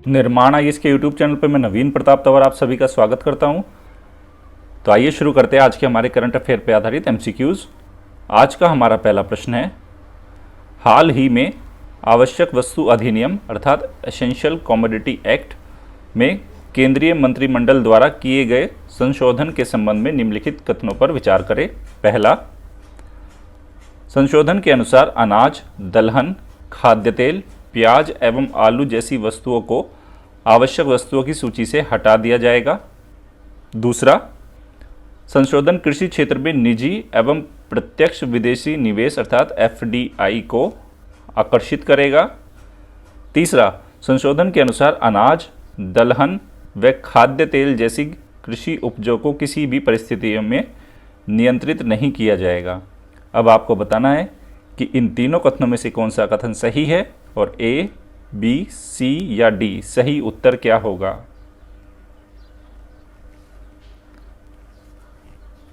निर्माण आईएएस के YouTube channel पर मैं नवीन प्रताप तंवर आप सभी का स्वागत करता हूं। तो आइए शुरू करते हैं आज के हमारे करंट अफेयर पर आधारित एमसीक्यूज। आज का हमारा पहला प्रश्न है, हाल ही में आवश्यक वस्तु अधिनियम अर्थात एसेंशियल कमोडिटी एक्ट में केंद्रीय मंत्रिमंडल द्वारा किए गए संशोधन के संबंध में निम्नलिखित कथनों पर विचार करें। पहला, संशोधन के अनुसार अनाज, दलहन, खाद्य तेल, प्याज एवं आलू जैसी वस्तुओं को आवश्यक वस्तुओं की सूची से हटा दिया जाएगा। दूसरा, संशोधन कृषि क्षेत्र में निजी एवं प्रत्यक्ष विदेशी निवेश अर्थात एफडीआई को आकर्षित करेगा। तीसरा, संशोधन के अनुसार अनाज, दलहन व खाद्य तेल जैसी कृषि उपजों को किसी भी परिस्थितियों में नियंत्रित नहीं किया जाएगा। अब आपको बताना है कि इन तीनों कथनों में से कौन सा कथन सही है और ए, बी, सी या डी सही उत्तर क्या होगा।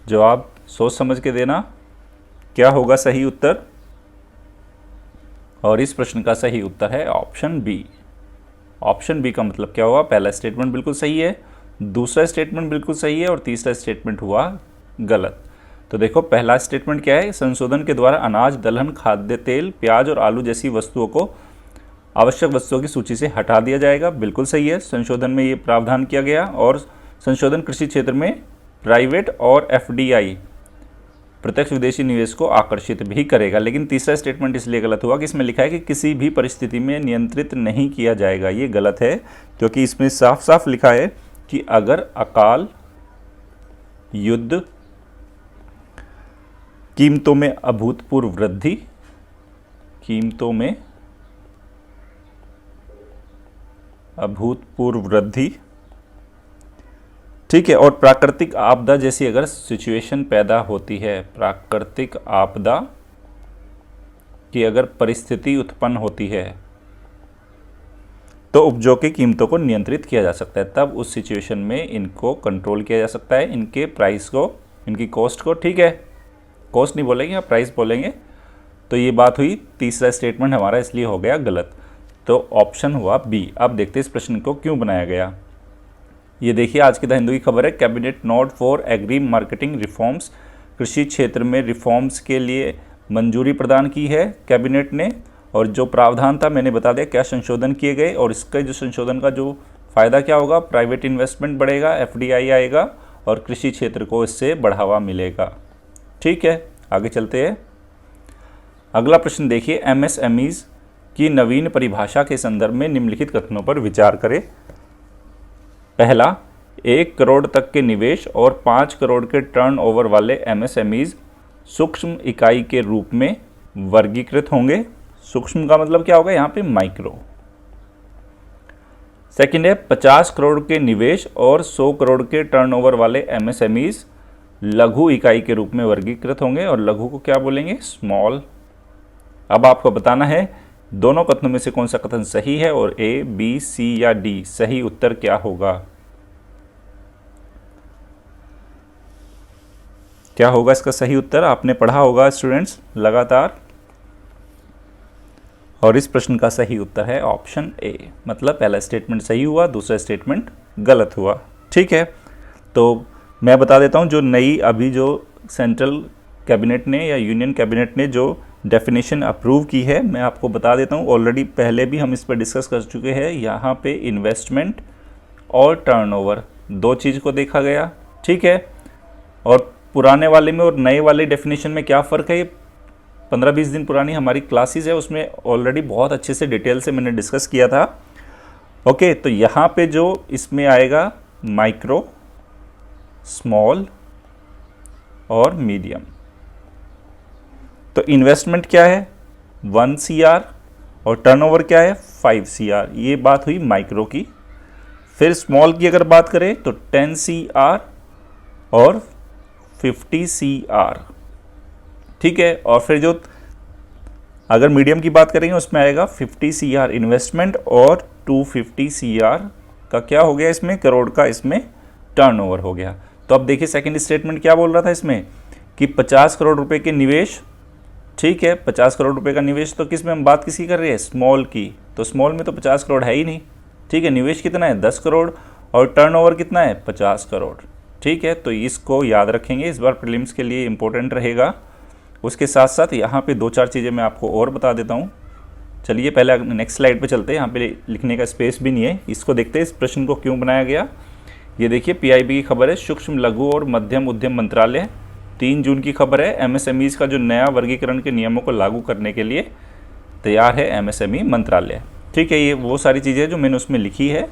जवाब सोच समझ के देना, क्या होगा सही उत्तर। और इस प्रश्न का सही उत्तर है ऑप्शन बी। ऑप्शन बी का मतलब क्या हुआ, पहला स्टेटमेंट बिल्कुल सही है, दूसरा स्टेटमेंट बिल्कुल सही है और तीसरा स्टेटमेंट हुआ गलत। तो देखो, पहला स्टेटमेंट क्या है, संशोधन के द्वारा अनाज, दलहन, खाद्य तेल, प्याज और आलू जैसी वस्तुओं को आवश्यक वस्तुओं की सूची से हटा दिया जाएगा, बिल्कुल सही है। संशोधन में ये प्रावधान किया गया और संशोधन कृषि क्षेत्र में प्राइवेट और एफडीआई प्रत्यक्ष विदेशी निवेश को आकर्षित भी करेगा। लेकिन तीसरा स्टेटमेंट इसलिए गलत हुआ कि इसमें लिखा है कि किसी भी परिस्थिति में नियंत्रित नहीं किया जाएगा। ये गलत है क्योंकि इसमें साफ साफ लिखा है कि अगर अकाल, युद्ध, कीमतों में अभूतपूर्व वृद्धि, कीमतों में अभूतपूर्व वृद्धि, ठीक है, और प्राकृतिक आपदा जैसी अगर सिचुएशन पैदा होती है, प्राकृतिक आपदा की अगर परिस्थिति उत्पन्न होती है तो उपजों की कीमतों को नियंत्रित किया जा सकता है। तब उस सिचुएशन में इनको कंट्रोल किया जा सकता है, इनके प्राइस को, इनकी कॉस्ट को, ठीक है, कॉस्ट नहीं बोलेंगे, आप प्राइस बोलेंगे। तो ये बात हुई, तीसरा स्टेटमेंट हमारा इसलिए हो गया गलत। तो ऑप्शन हुआ बी। अब देखते हैं इस प्रश्न को क्यों बनाया गया। ये देखिए, आज की द हिंदू की खबर है, cabinet note for agri marketing reforms, कृषि क्षेत्र में रिफॉर्म्स के लिए मंजूरी प्रदान की है कैबिनेट ने। और जो प्रावधान था मैंने बता दिया क्या संशोधन किए गए, और इसका जो संशोधन का जो फ़ायदा क्या होगा, प्राइवेट इन्वेस्टमेंट बढ़ेगा, एफडीआई आएगा और कृषि क्षेत्र को इससे बढ़ावा मिलेगा। ठीक है, आगे चलते हैं। अगला प्रश्न देखिए, एमएसएमईज की नवीन परिभाषा के संदर्भ में निम्नलिखित कथनों पर विचार करें। पहला, 1 करोड़ तक के निवेश और 5 करोड़ के टर्नओवर वाले एमएसएमईज सूक्ष्म इकाई के रूप में वर्गीकृत होंगे। सूक्ष्म का मतलब क्या होगा, यहाँ पे माइक्रो। सेकंड है, 50 करोड़ के निवेश और 100 करोड़ के टर्नओवर वाले एमएसएमईज लघु इकाई के रूप में वर्गीकृत होंगे, और लघु को क्या बोलेंगे, स्मॉल। अब आपको बताना है दोनों कथनों में से कौन सा कथन सही है और ए, बी, सी या डी सही उत्तर क्या होगा। क्या होगा इसका सही उत्तर, आपने पढ़ा होगा स्टूडेंट्स लगातार। और इस प्रश्न का सही उत्तर है ऑप्शन ए, मतलब पहला स्टेटमेंट सही हुआ, दूसरा स्टेटमेंट गलत हुआ। ठीक है, तो मैं बता देता हूं, जो नई अभी जो सेंट्रल कैबिनेट ने या यूनियन कैबिनेट ने जो डेफिनेशन अप्रूव की है, मैं आपको बता देता हूं। ऑलरेडी पहले भी हम इस पर डिस्कस कर चुके हैं। यहाँ पे इन्वेस्टमेंट और टर्नओवर दो चीज़ को देखा गया, ठीक है। और पुराने वाले में और नए वाले डेफिनेशन में क्या फ़र्क है, 15-20 दिन पुरानी हमारी क्लासेस है, उसमें ऑलरेडी बहुत अच्छे से डिटेल से मैंने डिस्कस किया था। ओके, तो यहाँ पे जो इसमें आएगा माइक्रो, स्मॉल और मीडियम। तो इन्वेस्टमेंट क्या है 1 CR और टर्नओवर क्या है 5 CR, ये बात हुई माइक्रो की। फिर स्मॉल की अगर बात करें तो 10 CR और 50 CR, ठीक है। और फिर जो अगर मीडियम की बात करेंगे उसमें आएगा 50 CR इन्वेस्टमेंट और 250 CR का क्या हो गया, इसमें करोड़ का इसमें टर्नओवर हो गया। तो अब देखिए सेकंड स्टेटमेंट क्या बोल रहा था इसमें कि 50 करोड़ रुपए के निवेश, ठीक है, 50 करोड़ रुपए का निवेश, तो किस में हम बात किसकी कर रहे हैं, स्मॉल की। तो स्मॉल में तो 50 करोड़ है ही नहीं, ठीक है, निवेश कितना है 10 करोड़ और टर्नओवर कितना है 50 करोड़। ठीक है, तो इसको याद रखेंगे, इस बार प्रीलिम्स के लिए इंपॉर्टेंट रहेगा। उसके साथ साथ यहाँ पे 2-4 चीज़ें मैं आपको और बता देता हूँ। चलिए पहले नेक्स्ट स्लाइड पे चलते हैं, यहाँ पे लिखने का स्पेस भी नहीं है। इसको देखते हैं इस प्रश्न को क्यों बनाया गया। ये देखिए पीआईबी की खबर है, सूक्ष्म लघु और मध्यम उद्यम मंत्रालय 3 जून की खबर है, एमएसएमईज का जो नया वर्गीकरण के नियमों को लागू करने के लिए तैयार है एमएसएमई मंत्रालय। ठीक है, ये वो सारी चीज़ें जो मैंने उसमें लिखी है,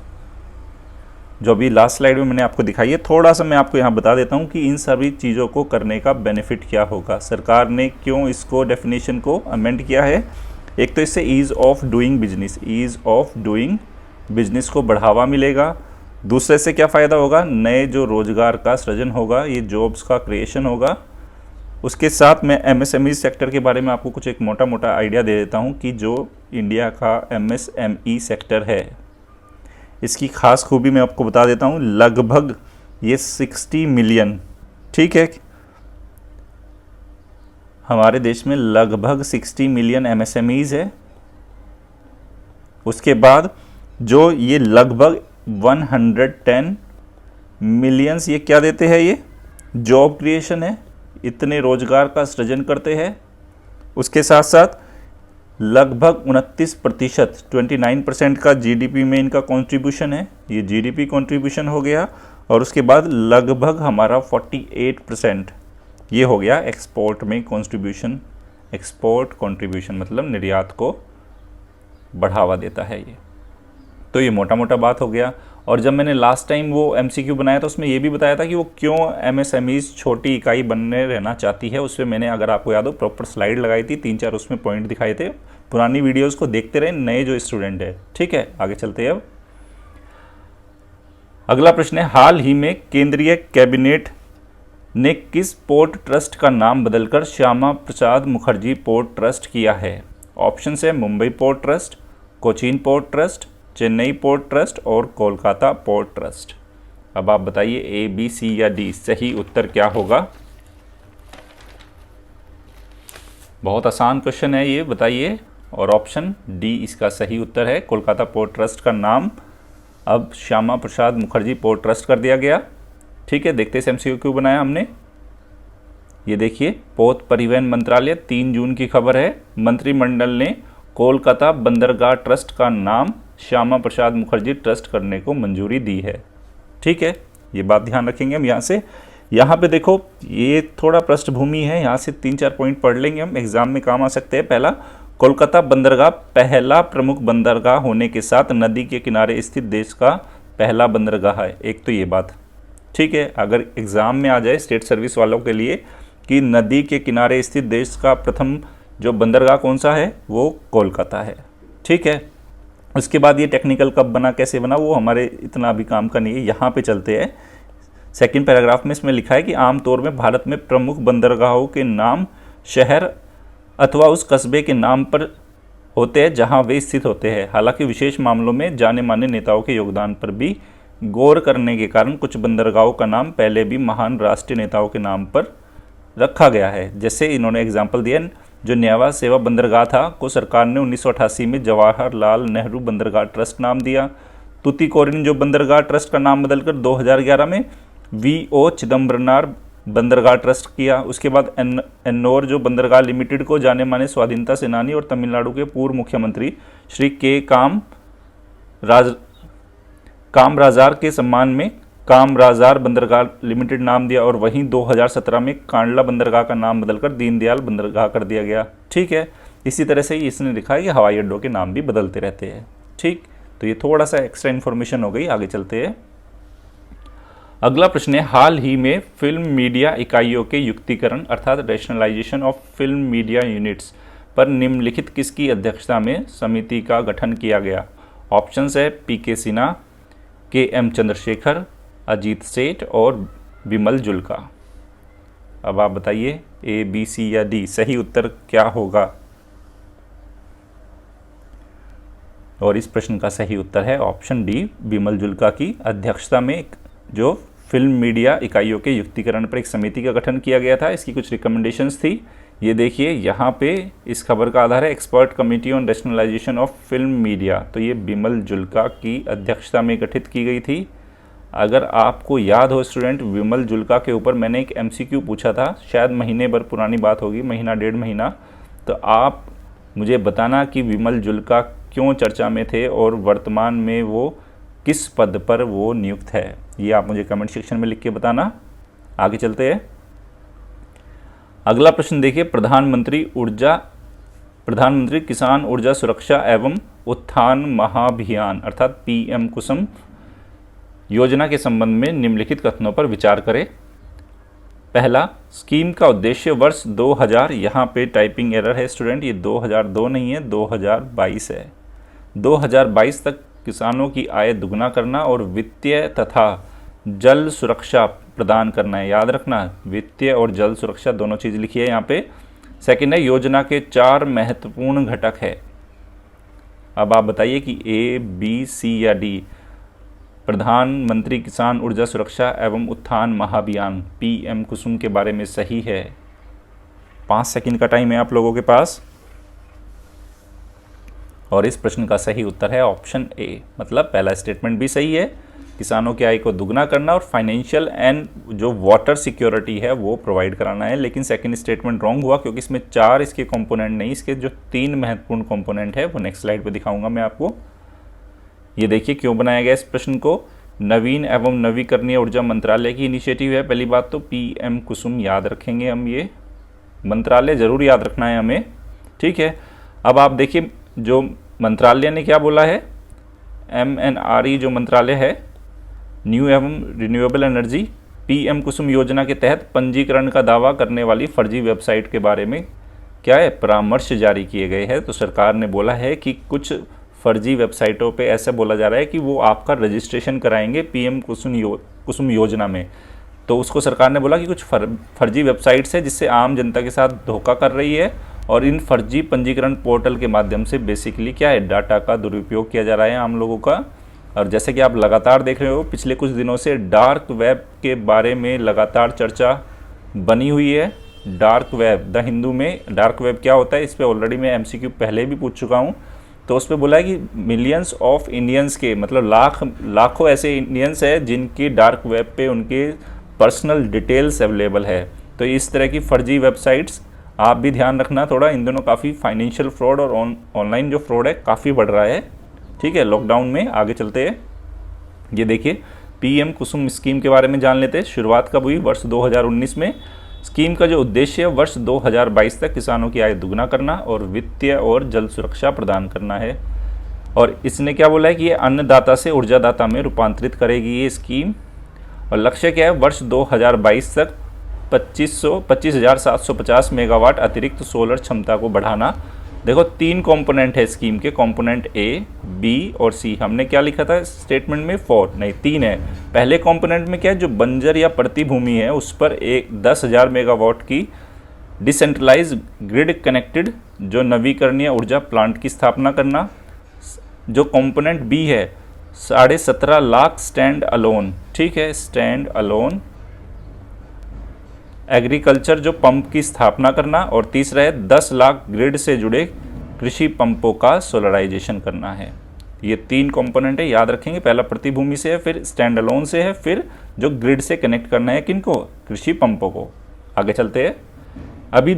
जो अभी लास्ट स्लाइड में मैंने आपको दिखाई है। थोड़ा सा मैं आपको यहाँ बता देता हूँ कि इन सभी चीज़ों को करने का बेनिफिट क्या होगा, सरकार ने क्यों इसको डेफिनेशन को अमेंड किया है। एक तो इससे ईज़ ऑफ डूइंग बिजनेस को बढ़ावा मिलेगा। दूसरे से क्या फ़ायदा होगा, नए जो रोज़गार का सृजन होगा, ये जॉब्स का क्रिएशन होगा। उसके साथ मैं एमएसएमई सेक्टर के बारे में आपको कुछ एक मोटा मोटा आइडिया दे देता हूँ कि जो इंडिया का एमएसएमई सेक्टर है, इसकी खास खूबी मैं आपको बता देता हूँ। लगभग ये 60 मिलियन, ठीक है, हमारे देश में लगभग 60 मिलियन एमएसएमईज है। उसके बाद जो ये लगभग 110 मिलियंस ये क्या देते हैं, ये जॉब क्रिएशन है, इतने रोजगार का सृजन करते हैं। उसके साथ साथ लगभग 29%, 29% का जीडीपी में इनका कंट्रीब्यूशन है, ये जीडीपी कंट्रीब्यूशन हो गया। और उसके बाद लगभग हमारा 48% ये हो गया एक्सपोर्ट में कंट्रीब्यूशन। एक्सपोर्ट कंट्रीब्यूशन मतलब निर्यात को बढ़ावा देता है ये। तो ये मोटा मोटा बात हो गया। और जब मैंने लास्ट टाइम वो एमसीक्यू बनाया था उसमें ये भी बताया था कि वो क्यों एमएसएमईज छोटी इकाई बनने रहना चाहती है। उसमें मैंने, अगर आपको याद हो, प्रॉपर स्लाइड लगाई थी, 3-4 उसमें पॉइंट दिखाए थे। पुरानी वीडियोस को देखते रहे नए जो स्टूडेंट है। ठीक है, आगे चलते हैं। अब अगला प्रश्न है, हाल ही में केंद्रीय कैबिनेट ने किस पोर्ट ट्रस्ट का नाम बदलकर श्यामा प्रसाद मुखर्जी पोर्ट ट्रस्ट किया है। ऑप्शन है Mumbai port trust, Cochin port trust, Chennai port trust और कोलकाता पोर्ट ट्रस्ट। अब आप बताइए ए, बी, सी या डी, सही उत्तर क्या होगा। बहुत आसान क्वेश्चन है ये, बताइए। और ऑप्शन डी इसका सही उत्तर है। कोलकाता पोर्ट ट्रस्ट का नाम अब श्यामा प्रसाद मुखर्जी पोर्ट ट्रस्ट कर दिया गया। ठीक है, देखते हैं एमसीक्यू क्यों बनाया हमने। ये देखिए, पोत परिवहन मंत्रालय 3 जून की खबर है, मंत्रिमंडल ने कोलकाता बंदरगाह ट्रस्ट का नाम श्यामा प्रसाद मुखर्जी ट्रस्ट करने को मंजूरी दी है। ठीक है, ये बात ध्यान रखेंगे हम। यहाँ पे देखो, ये थोड़ा पृष्ठभूमि है, यहाँ से 3-4 पॉइंट पढ़ लेंगे हम, एग्जाम में काम आ सकते हैं। पहला, कोलकाता बंदरगाह पहला प्रमुख बंदरगाह होने के साथ नदी के किनारे स्थित देश का पहला बंदरगाह है। एक तो ये बात, ठीक है, अगर एग्जाम में आ जाए स्टेट सर्विस वालों के लिए कि नदी के किनारे स्थित देश का प्रथम जो बंदरगाह कौन सा है, वो कोलकाता है। ठीक है, उसके बाद ये टेक्निकल कब बना, कैसे बना, वो हमारे इतना अभी काम का नहीं है। यहाँ पे चलते हैं। सेकंड पैराग्राफ में इसमें लिखा है कि आमतौर में भारत में प्रमुख बंदरगाहों के नाम शहर अथवा उस कस्बे के नाम पर होते हैं जहाँ वे स्थित होते हैं। हालांकि विशेष मामलों में जाने माने नेताओं के योगदान पर भी गौर करने के कारण कुछ बंदरगाहों का नाम पहले भी महान राष्ट्रीय नेताओं के नाम पर रखा गया है। जैसे इन्होंने एग्जाम्पल दिया, जो न्यावा सेवा बंदरगाह था को सरकार ने 1988 में जवाहरलाल नेहरू बंदरगाह ट्रस्ट नाम दिया। तुतीकोरिन जो बंदरगाह ट्रस्ट का नाम बदलकर 2011 में वीओ चिदम्बरनार बंदरगाह ट्रस्ट किया। उसके बाद एन्नोर जो बंदरगाह लिमिटेड को जाने माने स्वाधीनता सेनानी और तमिलनाडु के पूर्व मुख्यमंत्री श्री के कामराजार के सम्मान में कामराजार बंदरगाह लिमिटेड नाम दिया। और वहीं 2017 में कांडला बंदरगाह का नाम बदलकर दीनदयाल बंदरगाह कर दिया गया। ठीक है, इसी तरह से ही इसने लिखा है कि हवाई अड्डों के नाम भी बदलते रहते हैं। ठीक, तो ये थोड़ा सा एक्स्ट्रा इन्फॉर्मेशन हो गई। आगे चलते हैं। अगला प्रश्न है, हाल ही में फिल्म मीडिया इकाइयों के युक्तिकरण अर्थात rationalisation of film media units पर निम्नलिखित किसकी अध्यक्षता में समिति का गठन किया गया। ऑप्शंस है पीके सिन्हा, के.एम. चंद्रशेखर, अजीत सेठ और बिमल जुल्का। अब आप बताइए ए, बी, सी या डी, सही उत्तर क्या होगा। और इस प्रश्न का सही उत्तर है ऑप्शन डी, बिमल जुल्का की अध्यक्षता में जो फिल्म मीडिया इकाइयों के युक्तिकरण पर एक समिति का गठन किया गया था। इसकी कुछ रिकमेंडेशंस थी ये देखिए यहाँ पे इस खबर का आधार है expert committee on rationalisation of film media, तो ये बिमल जुल्का की अध्यक्षता में गठित की गई थी। अगर आपको याद हो स्टूडेंट, विमल जुल्का के ऊपर मैंने एक एमसीक्यू पूछा था, शायद महीने भर पुरानी बात होगी, महीना डेढ़ महीना, तो आप मुझे बताना कि विमल जुल्का क्यों चर्चा में थे और वर्तमान में वो किस पद पर वो नियुक्त है, ये आप मुझे कमेंट सेक्शन में लिख के बताना। आगे चलते हैं। अगला प्रश्न देखिए, प्रधानमंत्री किसान ऊर्जा सुरक्षा एवं उत्थान महाभियान अर्थात पीएम कुसुम योजना के संबंध में निम्नलिखित कथनों पर विचार करें। पहला, स्कीम का उद्देश्य वर्ष 2000, यहाँ पे टाइपिंग एरर है स्टूडेंट, ये 2002 नहीं है 2022 है। 2022 तक किसानों की आय दुगना करना और वित्तीय तथा जल सुरक्षा प्रदान करना है, याद रखना वित्तीय और जल सुरक्षा दोनों चीज़ लिखी है यहाँ पे। सेकंड है, योजना के 4 महत्वपूर्ण घटक है। अब आप बताइए कि ए, बी, सी या डी। प्रधानमंत्री किसान ऊर्जा सुरक्षा एवं उत्थान महाभियान पीएम कुसुम के बारे में सही है। 5 सेकंड का टाइम है आप लोगों के पास, और इस प्रश्न का सही उत्तर है ऑप्शन ए, मतलब पहला स्टेटमेंट भी सही है, किसानों की आय को दुगना करना और फाइनेंशियल एंड जो वाटर सिक्योरिटी है वो प्रोवाइड कराना है। लेकिन सेकंड स्टेटमेंट रॉन्ग हुआ, क्योंकि इसमें 4 इसके कंपोनेंट नहीं, इसके जो 3 महत्वपूर्ण कंपोनेंट है वो नेक्स्ट स्लाइड पे दिखाऊंगा मैं आपको। ये देखिए क्यों बनाया गया इस प्रश्न को। नवीन एवं नवीकरणीय ऊर्जा मंत्रालय की इनिशिएटिव है। पहली बात तो पीएम कुसुम याद रखेंगे हम, ये मंत्रालय जरूर याद रखना है हमें, ठीक है। अब आप देखिए जो मंत्रालय ने क्या बोला है, MNRE जो मंत्रालय है, न्यू एवं रिन्यूएबल एनर्जी, पीएम कुसुम योजना के तहत पंजीकरण का दावा करने वाली फर्जी वेबसाइट के बारे में क्या है, परामर्श जारी किए गए हैं। तो सरकार ने बोला है कि कुछ फर्जी वेबसाइटों पे ऐसा बोला जा रहा है कि वो आपका रजिस्ट्रेशन कराएंगे पीएम कुसुम योजना में। तो उसको सरकार ने बोला कि कुछ फर्जी वेबसाइट्स है जिससे आम जनता के साथ धोखा कर रही है, और इन फर्जी पंजीकरण पोर्टल के माध्यम से बेसिकली क्या है, डाटा का दुरुपयोग किया जा रहा है आम लोगों का। और जैसे कि आप लगातार देख रहे हो पिछले कुछ दिनों से डार्क वेब के बारे में लगातार चर्चा बनी हुई है। डार्क वेब, द हिंदू में डार्क वेब क्या होता है, इस पर ऑलरेडी मैं एमसीक्यू पहले भी पूछ चुका हूँ। तो उस पर बोला है कि मिलियंस ऑफ इंडियंस के, मतलब लाखों ऐसे इंडियंस हैं जिनकी डार्क वेब पे उनके पर्सनल डिटेल्स अवेलेबल है। तो इस तरह की फर्जी वेबसाइट्स आप भी ध्यान रखना थोड़ा, इन दोनों काफ़ी फाइनेंशियल फ्रॉड और ऑनलाइन जो फ्रॉड है काफ़ी बढ़ रहा है, ठीक है, लॉकडाउन में। आगे चलते हैं। ये देखिए पीएम कुसुम स्कीम के बारे में जान लेते हैं। शुरुआत कब हुई, वर्ष 2019 में। स्कीम का जो उद्देश्य है वर्ष 2022 तक किसानों की आय दुगना करना और वित्तीय और जल सुरक्षा प्रदान करना है। और इसने क्या बोला है कि ये अन्नदाता से ऊर्जादाता में रूपांतरित करेगी ये स्कीम। और लक्ष्य क्या है, वर्ष 2022 तक 25,750 मेगावाट अतिरिक्त सोलर क्षमता को बढ़ाना। देखो 3 कंपोनेंट है स्कीम के, कंपोनेंट ए, बी और सी। हमने क्या लिखा था स्टेटमेंट में, 4 नहीं 3 है। पहले कंपोनेंट में क्या है, जो बंजर या पड़ती भूमि है उस पर 10,000 मेगावाट की डिसेंट्रलाइज ग्रिड कनेक्टेड जो नवीकरणीय ऊर्जा प्लांट की स्थापना करना। जो कंपोनेंट बी है 17.5 लाख स्टैंड अलोन, ठीक है, स्टैंड अलोन एग्रीकल्चर जो पंप की स्थापना करना। और तीसरा है 10 लाख ग्रिड से जुड़े कृषि पंपों का सोलराइजेशन करना है। ये 3 कंपोनेंट है, याद रखेंगे। पहला प्रतिभूमि से है, फिर स्टैंड अलोन से है, फिर जो ग्रिड से कनेक्ट करना है किनको, कृषि पंपों को। आगे चलते हैं। अभी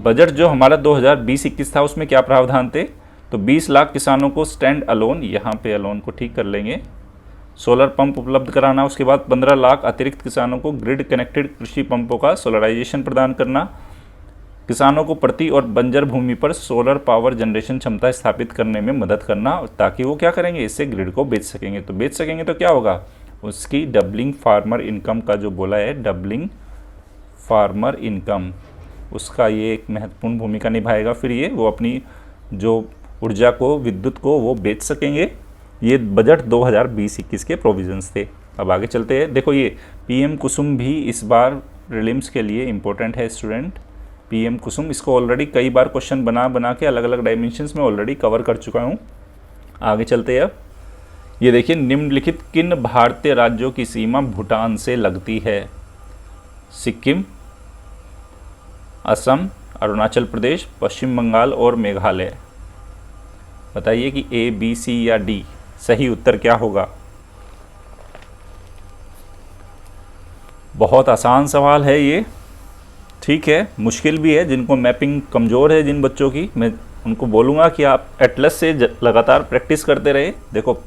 बजट जो हमारा 2020-21 था उसमें क्या प्रावधान थे, तो 20 लाख किसानों को स्टैंड अलोन, यहाँ पे अलोन को ठीक कर लेंगे, सोलर पंप उपलब्ध कराना। उसके बाद 15 लाख अतिरिक्त किसानों को ग्रिड कनेक्टेड कृषि पंपों का सोलराइजेशन प्रदान करना। किसानों को प्रति और बंजर भूमि पर सोलर पावर जनरेशन क्षमता स्थापित करने में मदद करना, ताकि वो क्या करेंगे, इससे ग्रिड को बेच सकेंगे। तो बेच सकेंगे तो क्या होगा, उसकी डबलिंग फार्मर इनकम का जो बोला है, डबलिंग फार्मर इनकम, उसका ये एक महत्वपूर्ण भूमिका निभाएगा। फिर ये वो अपनी जो ऊर्जा को, विद्युत को वो बेच सकेंगे। ये बजट 2020-21 के प्रोविजंस थे। अब आगे चलते हैं। देखो ये पीएम कुसुम भी इस बार प्रीलिम्स के लिए इम्पोर्टेंट है स्टूडेंट। पीएम कुसुम, इसको ऑलरेडी कई बार क्वेश्चन बना के अलग अलग डायमेंशंस में ऑलरेडी कवर कर चुका हूँ। आगे चलते हैं। अब ये देखिए, निम्नलिखित किन भारतीय राज्यों की सीमा भूटान से लगती है, सिक्किम, असम, अरुणाचल प्रदेश, पश्चिम बंगाल और मेघालय। बताइए कि ए, बी, सी या डी सही उत्तर क्या होगा। बहुत आसान सवाल है ये, ठीक है, मुश्किल भी है। जिनको मैपिंग कमज़ोर है, जिन बच्चों की, मैं उनको बोलूँगा कि आप एटलस से लगातार प्रैक्टिस करते रहे। देखो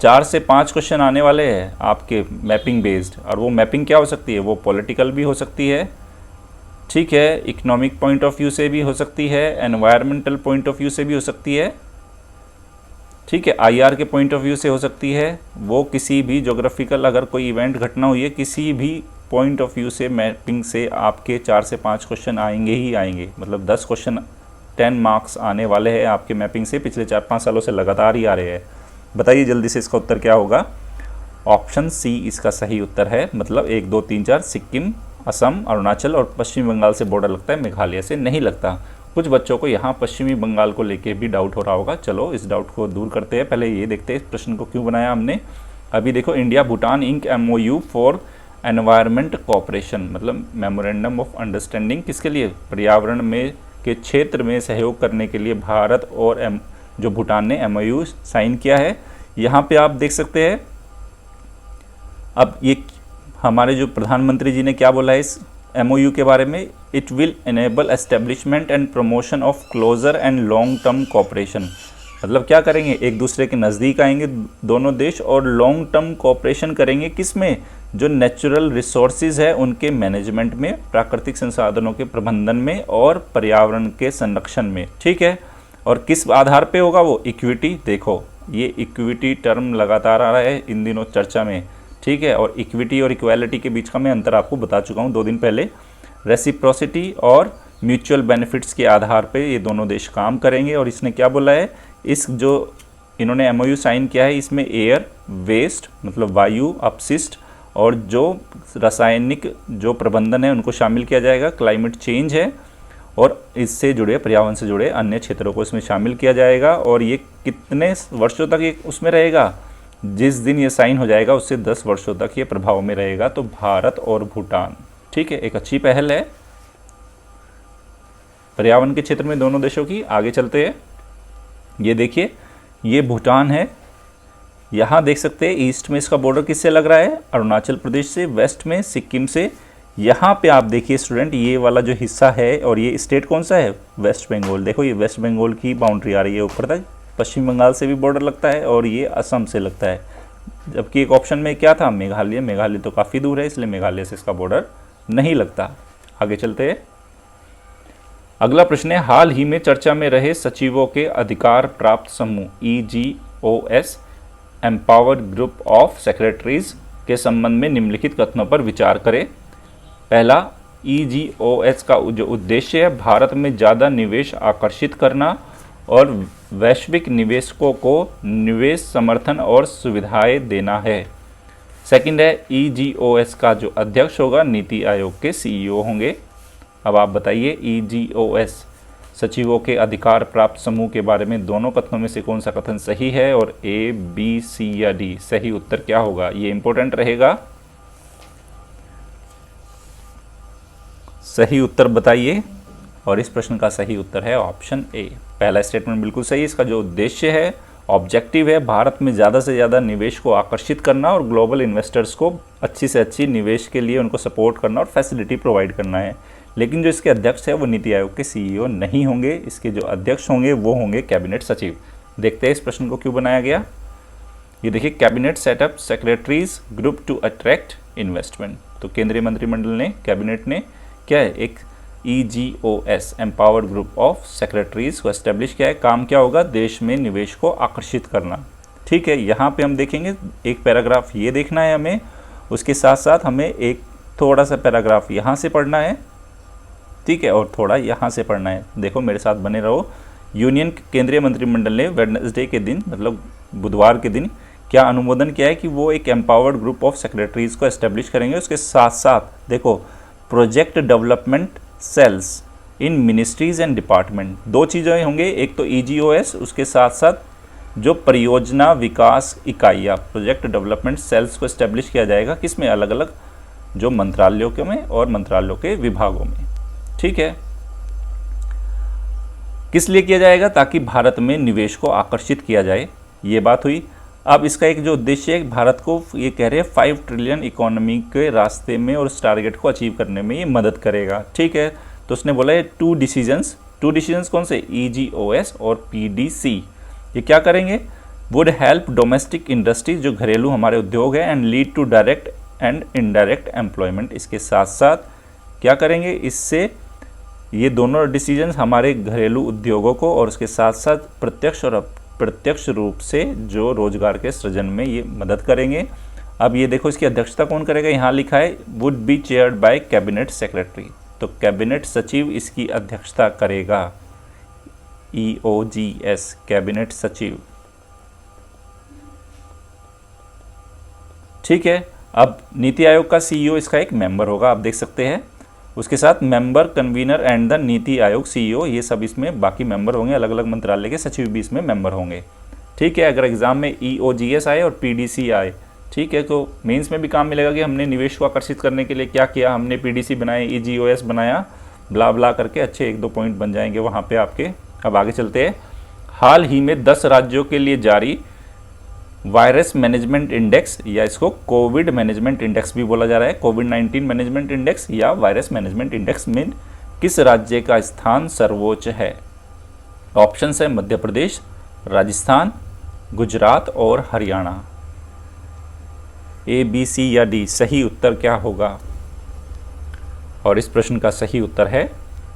4 से 5 क्वेश्चन आने वाले हैं आपके मैपिंग बेस्ड, और वो मैपिंग क्या हो सकती है, वो पॉलिटिकल भी हो सकती है, ठीक है, इकोनॉमिक पॉइंट ऑफ व्यू से भी हो सकती है, एनवायरमेंटल पॉइंट ऑफ व्यू से भी हो सकती है, ठीक है, आईआर के पॉइंट ऑफ व्यू से हो सकती है। वो किसी भी ज्योग्राफिकल अगर कोई इवेंट घटना हुई है, किसी भी पॉइंट ऑफ व्यू से मैपिंग से आपके 4 से 5 क्वेश्चन आएंगे ही आएंगे। मतलब 10 क्वेश्चन 10 मार्क्स आने वाले हैं आपके मैपिंग से, पिछले 4-5 सालों से लगातार ही आ रहे हैं। बताइए जल्दी से इसका उत्तर क्या होगा। ऑप्शन सी इसका सही उत्तर है। मतलब 1, 2, 3, 4 सिक्किम, असम, अरुणाचल और पश्चिम बंगाल से बॉर्डर लगता है, मेघालय से नहीं लगता। कुछ बच्चों को यहाँ पश्चिमी बंगाल को लेके भी डाउट हो रहा होगा। चलो इस डाउट को दूर करते हैं। पहले ये देखते हैं इस प्रश्न को क्यों बनाया हमने। अभी देखो, इंडिया भूटान इंक MOU फॉर एनवायरनमेंट कोऑपरेशन, मतलब मेमोरेंडम ऑफ अंडरस्टैंडिंग, किसके लिए, पर्यावरण में के क्षेत्र में सहयोग करने के लिए भारत और जो भूटान ने MOU साइन किया है। यहाँ पे आप देख सकते हैं, अब ये हमारे जो प्रधानमंत्री जी ने क्या बोला है इस MOU के बारे में, it will enable establishment and promotion of closer and long term cooperation. मतलब क्या करेंगे, एक दूसरे के नज़दीक आएंगे दोनों देश और लॉन्ग टर्म कोऑपरेशन करेंगे। किस में, जो नेचुरल रिसोर्सेज है उनके मैनेजमेंट में, प्राकृतिक संसाधनों के प्रबंधन में और पर्यावरण के संरक्षण में, ठीक है। और किस आधार पे होगा वो, इक्विटी। देखो ये इक्विटी टर्म लगातार आ रहा है इन दिनों चर्चा में, ठीक है। और इक्विटी और इक्वालिटी के बीच का मैं अंतर आपको बता चुका हूँ 2 दिन पहले। रेसिप्रोसिटी और म्यूचुअल बेनिफिट्स के आधार पे ये दोनों देश काम करेंगे। और इसने क्या बोला है, इस जो इन्होंने MOU साइन किया है, इसमें एयर, वेस्ट मतलब वायु अपशिष्ट और जो रासायनिक जो प्रबंधन है उनको शामिल किया जाएगा। क्लाइमेट चेंज है और इससे जुड़े, पर्यावरण से जुड़े अन्य क्षेत्रों को इसमें शामिल किया जाएगा। और ये कितने वर्षों तक ये उसमें रहेगा, जिस दिन ये साइन हो जाएगा उससे 10 वर्षों तक ये प्रभाव में रहेगा। तो भारत और भूटान, ठीक है, एक अच्छी पहल है पर्यावरण के क्षेत्र में दोनों देशों की। आगे चलते हैं, ये देखिए ये भूटान है। यहाँ देख सकते हैं ईस्ट में इसका बॉर्डर किससे लग रहा है, अरुणाचल प्रदेश से, वेस्ट में सिक्किम से। यहाँ पे आप देखिए स्टूडेंट, ये वाला जो हिस्सा है, और ये स्टेट कौन सा है, वेस्ट बंगाल। देखो ये वेस्ट बंगाल की बाउंड्री आ रही है ऊपर तक, पश्चिम बंगाल से भी बॉर्डर लगता है और ये असम से लगता है। जबकि एक ऑप्शन में क्या था, मेघालय। मेघालय तो काफ़ी दूर है, इसलिए मेघालय से इसका बॉर्डर नहीं लगता। आगे चलते हैं, अगला प्रश्न है, हाल ही में चर्चा में रहे सचिवों के अधिकार प्राप्त समूह EGOS empowered group of secretaries के संबंध में निम्नलिखित कथनों पर विचार करें। पहला, EGOS का जो उद्देश्य है भारत में ज़्यादा निवेश आकर्षित करना और वैश्विक निवेशकों को निवेश समर्थन और सुविधाएं देना है। सेकंड है, EGOS का जो अध्यक्ष होगा नीति आयोग के CEO होंगे। अब आप बताइए EGOS सचिवों के अधिकार प्राप्त समूह के बारे में दोनों कथनों में से कौन सा कथन सही है, और A, B, C या D सही उत्तर क्या होगा, ये इंपॉर्टेंट रहेगा। सही उत्तर बताइए। और इस प्रश्न का सही उत्तर है ऑप्शन A। पहला स्टेटमेंट बिल्कुल सही। इसका जो उद्देश्य है, ऑब्जेक्टिव है, भारत में ज़्यादा से ज़्यादा निवेश को आकर्षित करना और ग्लोबल इन्वेस्टर्स को अच्छी से अच्छी निवेश के लिए उनको सपोर्ट करना और फैसिलिटी प्रोवाइड करना है। लेकिन जो इसके अध्यक्ष है वो नीति आयोग के CEO नहीं होंगे, इसके जो अध्यक्ष होंगे वो होंगे कैबिनेट सचिव। देखते हैं इस प्रश्न को क्यों बनाया गया। ये देखिए, cabinet setup secretaries group to attract investment. तो केंद्रीय मंत्रिमंडल ने, कैबिनेट ने क्या है, एक EGOS empowered group of secretaries को एस्टेब्लिश किया है। काम क्या होगा, देश में निवेश को आकर्षित करना, ठीक है। यहाँ पे हम देखेंगे एक पैराग्राफ ये देखना है हमें, उसके साथ साथ हमें एक थोड़ा सा पैराग्राफ यहाँ से पढ़ना है, ठीक है, और थोड़ा यहाँ से पढ़ना है। देखो मेरे साथ बने रहो। यूनियन केंद्रीय मंत्रिमंडल ने वेडनेसडे के दिन, मतलब बुधवार के दिन, क्या अनुमोदन किया है कि वो एक एम्पावर्ड ग्रुप ऑफ सेक्रेटरीज को एस्टेब्लिश करेंगे। उसके साथ साथ देखो, project development cells in ministries and department, 2 चीज़ें होंगे, एक तो EGOS, उसके साथ साथ जो परियोजना विकास इकाइयाँ, प्रोजेक्ट डेवलपमेंट सेल्स को एस्टेब्लिश किया जाएगा, किसमें, अलग अलग जो मंत्रालयों के में और मंत्रालयों के विभागों में, ठीक है। किस लिए किया जाएगा? ताकि भारत में निवेश को आकर्षित किया जाए, ये बात हुई। अब इसका एक जो उद्देश्य है, भारत को ये कह रहे हैं 5 ट्रिलियन इकोनॉमी के रास्ते में और इस टारगेट को अचीव करने में ये मदद करेगा। ठीक है, तो उसने बोला है 2 डिसीजंस कौन से? EGOS और PDC। ये क्या करेंगे? वुड हेल्प डोमेस्टिक इंडस्ट्रीज, जो घरेलू हमारे उद्योग है, and lead to direct and indirect employment. इसके साथ साथ क्या करेंगे? इससे ये दोनों डिसीजंस हमारे घरेलू उद्योगों को और उसके साथ साथ प्रत्यक्ष और अप्रत्यक्ष रूप से जो रोजगार के सृजन में ये मदद करेंगे। अब ये देखो, इसकी अध्यक्षता कौन करेगा? यहाँ लिखा है would be chaired by cabinet secretary, तो कैबिनेट सचिव इसकी अध्यक्षता करेगा। EOGS, कैबिनेट सचिव। ठीक है, अब नीति आयोग का CEO इसका एक मेंबर होगा, आप देख सकते हैं। उसके साथ member, convener and the NITI Aayog CEO, ये सब इसमें बाकी मेंबर होंगे, अलग अलग मंत्रालय के सचिव भी इसमें मेंबर होंगे। ठीक है, अगर एग्जाम में EOGS आए और PDC आए, ठीक है, तो मेंस में भी काम मिलेगा कि हमने निवेश को आकर्षित करने के लिए क्या किया, हमने PDC बनाए, EGOS बनाया, ब्ला ब्ला करके अच्छे 1-2 पॉइंट बन जाएंगे वहाँ पे आपके। अब आगे चलते हैं। हाल ही में 10 राज्यों के लिए जारी वायरस मैनेजमेंट इंडेक्स, या इसको कोविड मैनेजमेंट इंडेक्स भी बोला जा रहा है, कोविड-19 मैनेजमेंट इंडेक्स या वायरस मैनेजमेंट इंडेक्स में किस राज्य का स्थान सर्वोच्च है? ऑप्शन है मध्य प्रदेश, राजस्थान, गुजरात और हरियाणा। A, B, C या D, सही उत्तर क्या होगा? और इस प्रश्न का सही उत्तर है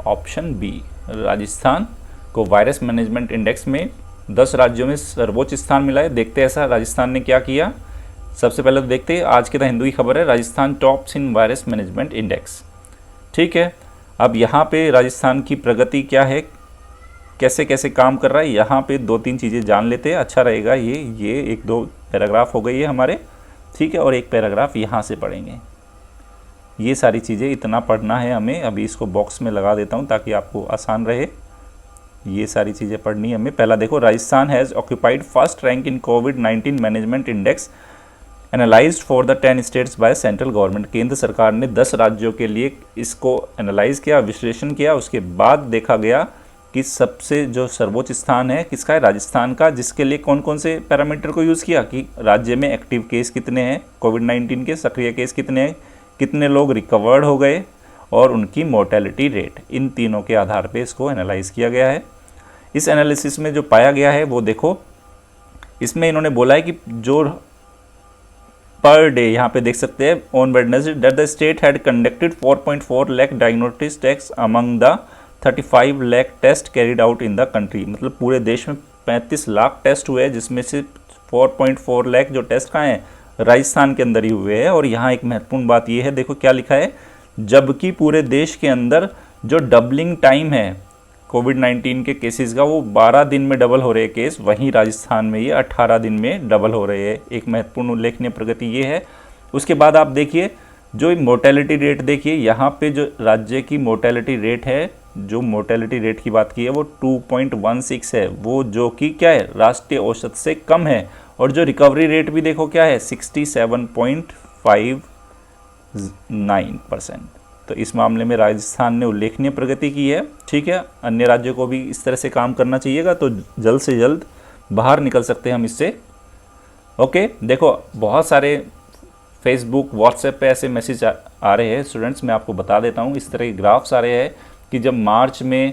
ऑप्शन B, राजस्थान को वायरस मैनेजमेंट इंडेक्स में 10 राज्यों में सर्वोच्च स्थान मिला है। देखते हैं ऐसा राजस्थान ने क्या किया। सबसे पहले तो देखते हैं, आज के द हिंदू की खबर है, राजस्थान टॉप्स इन वायरस मैनेजमेंट इंडेक्स। ठीक है, अब यहाँ पे राजस्थान की प्रगति क्या है, कैसे कैसे काम कर रहा है, यहाँ पे 2-3 चीज़ें जान लेते हैं, अच्छा रहेगा। ये 1-2 पैराग्राफ हो गई है हमारे, ठीक है, और एक पैराग्राफ यहाँ से पढ़ेंगे। ये सारी चीज़ें इतना पढ़ना है हमें, अभी इसको बॉक्स में लगा देता हूँ ताकि आपको आसान रहे। ये सारी चीज़ें पढ़नी है हमें। पहला देखो, Rajasthan has occupied first rank in covid management index analysed for the 10 states by central government. केंद्र सरकार ने 10 राज्यों के लिए इसको एनालाइज किया, विश्लेषण किया, उसके बाद देखा गया कि सबसे जो सर्वोच्च स्थान है किसका है? राजस्थान का। जिसके लिए कौन कौन से पैरामीटर को यूज़ किया कि राज्य में एक्टिव केस कितने हैं, कोविड-19 के सक्रिय केस कितने हैं, कितने लोग रिकवर्ड हो गए और उनकी मोर्टेलिटी रेट, इन तीनों के आधार पे इसको एनालाइज किया गया है। इस एनालिसिस में जो पाया गया है वो देखो, इसमें इन्होंने बोला है कि जो पर डे, यहाँ पे देख सकते हैं, on Wednesday that the state had conducted 4.4 lakh diagnostic test among the 35 lakh test carried out in the country. मतलब पूरे देश में 35 लाख टेस्ट हुए हैं, जिसमें से 4.4 लाख जो टेस्ट कहाँ हैं? राजस्थान के अंदर ही हुए हैं। और यहाँ एक महत्वपूर्ण बात ये है, देखो क्या लिखा है, जबकि पूरे देश के अंदर जो डबलिंग टाइम है कोविड-19 के केसेस का, वो 12 दिन में डबल हो रहे हैं केस, वहीं राजस्थान में ये 18 दिन में डबल हो रहे हैं। एक महत्वपूर्ण उल्लेखनीय प्रगति ये है। उसके बाद आप देखिए, जो मोर्टेलिटी रेट देखिए, यहाँ पे जो राज्य की मोर्टेलिटी रेट है, जो मोर्टेलिटी रेट की बात की है वो 2.16 है, वो जो कि क्या है? राष्ट्रीय औसत से कम है। और जो रिकवरी रेट भी देखो क्या है? 67.59%। तो इस मामले में राजस्थान ने उल्लेखनीय प्रगति की है। ठीक है, अन्य राज्यों को भी इस तरह से काम करना चाहिएगा, तो जल्द से जल्द बाहर निकल सकते हैं हम इससे। ओके, देखो बहुत सारे फेसबुक, व्हाट्सएप पे ऐसे मैसेज आ रहे हैं स्टूडेंट्स, मैं आपको बता देता हूँ। इस तरह के ग्राफ्स आ रहे हैं कि जब मार्च में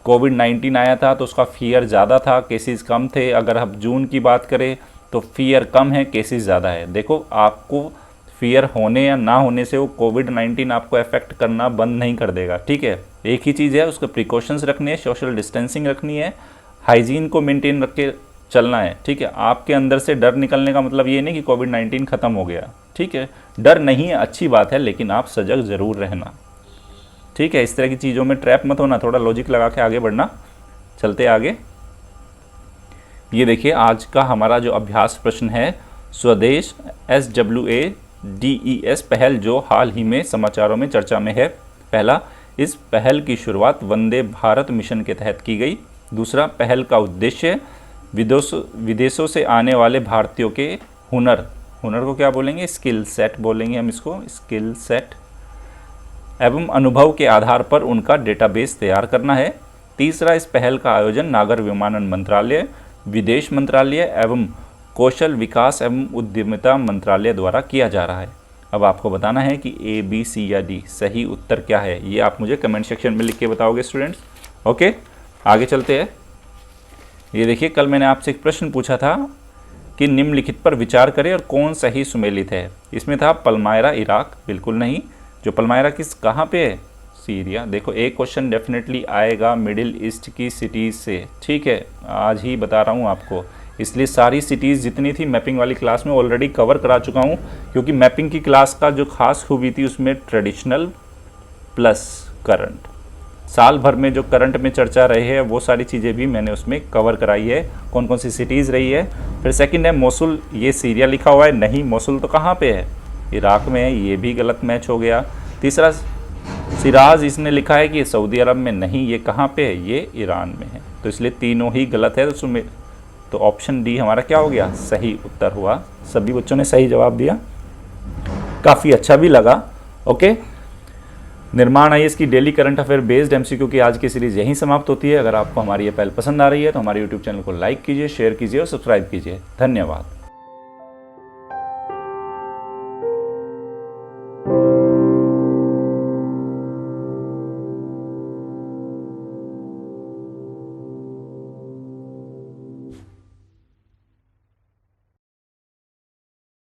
कोविड-19 आया था तो उसका फियर ज़्यादा था, केसेस कम थे। अगर हम जून की बात करें तो फियर कम है, केसेस ज़्यादा है। देखो, आपको फियर होने या ना होने से वो कोविड-19 आपको अफेक्ट करना बंद नहीं कर देगा। ठीक है, एक ही चीज़ है, उसके प्रिकॉशंस रखनी है, सोशल डिस्टेंसिंग रखनी है, हाइजीन को मेंटेन रख के चलना है। ठीक है, आपके अंदर से डर निकलने का मतलब ये नहीं कि कोविड-19 ख़त्म हो गया। ठीक है, डर नहीं है, अच्छी बात है, लेकिन आप सजग ज़रूर रहना। ठीक है, इस तरह की चीज़ों में ट्रैप मत होना, थोड़ा लॉजिक लगा के आगे बढ़ना। चलते आगे, ये देखिए आज का हमारा जो अभ्यास प्रश्न है, स्वदेश SWADES पहल जो हाल ही में समाचारों में चर्चा में है। पहला, इस पहल की शुरुआत वंदे भारत मिशन के तहत की गई। दूसरा, पहल का उद्देश्य विदेशों से आने वाले भारतीयों के हुनर को क्या बोलेंगे? स्किल सेट बोलेंगे हम इसको, स्किल सेट एवं अनुभव के आधार पर उनका डेटाबेस तैयार करना है। तीसरा, इस पहल का आयोजन नागर विमानन मंत्रालय, विदेश मंत्रालय एवं कौशल विकास एवं उद्यमिता मंत्रालय द्वारा किया जा रहा है। अब आपको बताना है कि ए, बी, सी या डी सही उत्तर क्या है, ये आप मुझे कमेंट सेक्शन में लिख के बताओगे स्टूडेंट्स। ओके, आगे चलते हैं। ये देखिए, कल मैंने आपसे एक प्रश्न पूछा था कि निम्नलिखित पर विचार करें और कौन सही सुमेलित है। इसमें था पलमायरा इराक, बिल्कुल नहीं। जो पलमायरा कहाँ पे है? सीरिया। देखो, एक क्वेश्चन डेफिनेटली आएगा मिडिल ईस्ट की सिटीज़ से, ठीक है, आज ही बता रहा हूँ आपको। इसलिए सारी सिटीज़ जितनी थी मैपिंग वाली क्लास में ऑलरेडी कवर करा चुका हूँ, क्योंकि मैपिंग की क्लास का जो खास खूबी थी उसमें ट्रेडिशनल प्लस करंट, साल भर में जो करंट में चर्चा रही है वो सारी चीज़ें भी मैंने उसमें कवर कराई है, कौन कौन सी सिटीज़ रही है। फिर सेकंड है मोसुल, ये सीरिया लिखा हुआ है, नहीं मोसुल तो कहाँ पे है? इराक में है, ये भी गलत मैच हो गया। तीसरा, सिराज इसने लिखा है कि सऊदी अरब में, नहीं, ये कहाँ पे है? ये ईरान में है। तो इसलिए तीनों ही गलत है। तो ऑप्शन डी हमारा क्या हो गया? सही उत्तर हुआ। सभी बच्चों ने सही जवाब दिया, काफ़ी अच्छा भी लगा। ओके, निर्माण आईएएस की daily current affair based MCQ की आज की सीरीज यहीं समाप्त होती है। अगर आपको हमारी ये पहल पसंद आ रही है तो हमारे यूट्यूब चैनल को लाइक कीजिए, शेयर कीजिए और सब्सक्राइब कीजिए। धन्यवाद।